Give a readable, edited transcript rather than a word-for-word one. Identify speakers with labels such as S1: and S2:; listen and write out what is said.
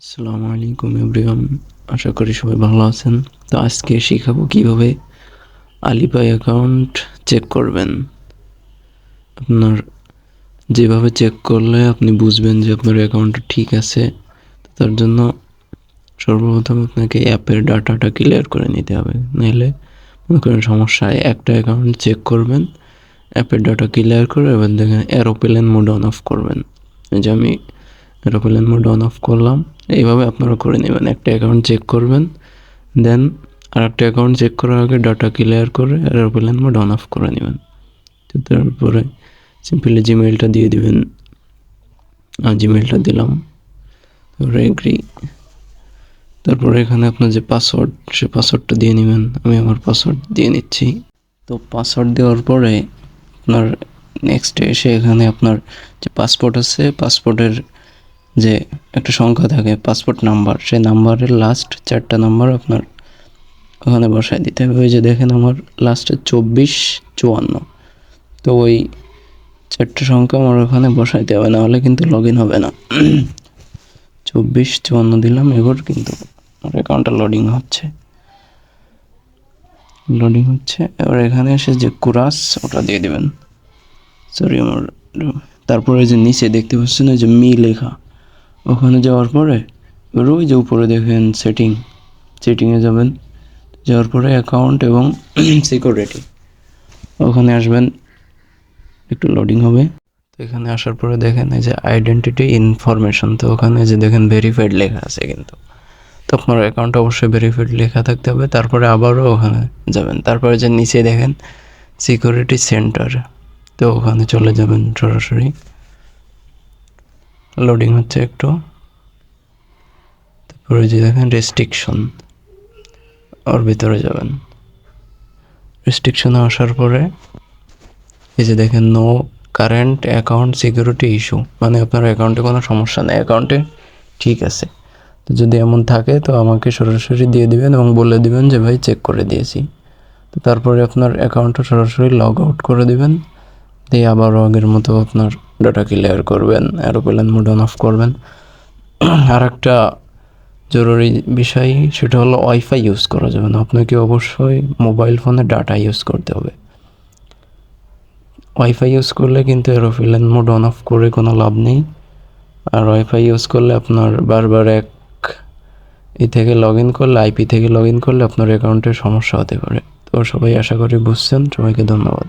S1: আসসালামু আলাইকুম এভরিওয়ান, আশা করি সবাই ভালো আছেন। তো আজকে শিখাবো কিভাবে আলিপাই অ্যাকাউন্ট চেক করবেন। আপনার যেভাবে চেক করলে আপনি বুঝবেন যে আপনার অ্যাকাউন্টটা ঠিক আছে, তার জন্য সর্বপ্রথম আপনাকে অ্যাপের ডাটাটা ক্লিয়ার করে নিতে হবে। নাহলে মনে করেন সমস্যায় একটা অ্যাকাউন্ট চেক করবেন, অ্যাপের ডাটা ক্লিয়ার করে এবার দেখেন এরোপ্লেন মোড অন অফ করবেন। এই যে আমি এরোপ্লেন মোড অন অফ করলাম, এইভাবে আপনারা করে নেবেন। একটা অ্যাকাউন্ট চেক করবেন, দেন আরেকটা অ্যাকাউন্ট চেক করার আগে ডাটা ক্লিয়ার করে এরোপ্লেন মোড অন অফ করে নেবেন। তো তারপরে সিম্পলি জিমেইলটা দিয়ে দিবেন। জিমেইলটা দিলাম, তারপরে এগ্রি। তারপরে এখানে আপনার যে পাসওয়ার্ড, সে পাসওয়ার্ডটা দিয়ে নেবেন। আমি আমার পাসওয়ার্ড দিয়ে নিচ্ছি। তো পাসওয়ার্ড দেওয়ার পরে আপনার নেক্সটে এসে এখানে আপনার যে পাসপোর্ট আছে, পাসপোর্টের যে একটা সংখ্যা থাকে পাসপোর্ট নাম্বার, সেই নাম্বারের লাস্ট 4টা নাম্বার আপনার ওখানে বসায় দিতে হবে। ওই যে দেখেন আমার লাস্টে 2454, তো ওই 4টে সংখ্যা আমার ওখানে বসাইতে হবে, না হলে কিন্তু লগ ইন হবে না। 2454 দিলাম, এবার কিন্তু আমার অ্যাকাউন্টটা লোডিং হচ্ছে। এবার এখানে এসে যে কুরাস ওটা দিয়ে দেবেন। সরি আমার, তারপরে যে নিচে দেখতে পাচ্ছেন ওই যে মি লেখা, ওখানে যাওয়ার পরে এবার ওই যে উপরে দেখেন সেটিংয়ে যাবেন। যাওয়ার পরে অ্যাকাউন্ট এবং সিকিউরিটি, ওখানে আসবেন, একটু লোডিং হবে। তো এখানে আসার পরে দেখেন এই যে আইডেন্টিটি ইনফরমেশন, তো ওখানে যে দেখেন ভেরিফাইড লেখা আছে কিন্তু, তো আপনার অ্যাকাউন্ট অবশ্যই ভেরিফাইড লেখা থাকতে হবে। তারপরে আবারও ওখানে যাবেন, তারপরে যে নিচে দেখেন সিকিউরিটি সেন্টার, তো ওখানে চলে যাবেন সরাসরি। লোডিং হচ্ছে একটু। তারপরে যে দেখেন রেস্ট্রিকশন, ওর ভিতরে যাবেন। রেস্ট্রিকশনে আসার পরে এই যে দেখেন no current account security issue, মানে আপনার অ্যাকাউন্টে কোনো সমস্যা নেই, অ্যাকাউন্টে ঠিক আছে। তো যদি এমন থাকে তো আমাকে সরাসরি দিয়ে দিবেন এবং বলে দিবেন যে ভাই চেক করে দিয়েছি। তো তারপরে আপনার অ্যাকাউন্টটা সরাসরি লগ আউট করে দিবেন, দিয়ে আবারও আগের মতো আপনার ডাটা ক্লিয়ার করবেন, এরোপ্লেন মোড অন অফ করবেন। আর একটা জরুরি বিষয়, সেটা হলো ওয়াইফাই ইউজ করা যাবে না, আপনাকে অবশ্যই মোবাইল ফোনে ডাটা ইউজ করতে হবে। ওয়াইফাই ইউজ করলে কিন্তু এরোপ্লেন মোড অন অফ করে কোনো লাভ নেই। আর ওয়াইফাই ইউজ করলে আপনার বারবার থেকে লগ ইন করলে, আইপি থেকে লগ ইন করলে আপনার অ্যাকাউন্টের সমস্যা হতে পারে। তো সবাই আশা করি বুঝছেন। সবাইকে ধন্যবাদ।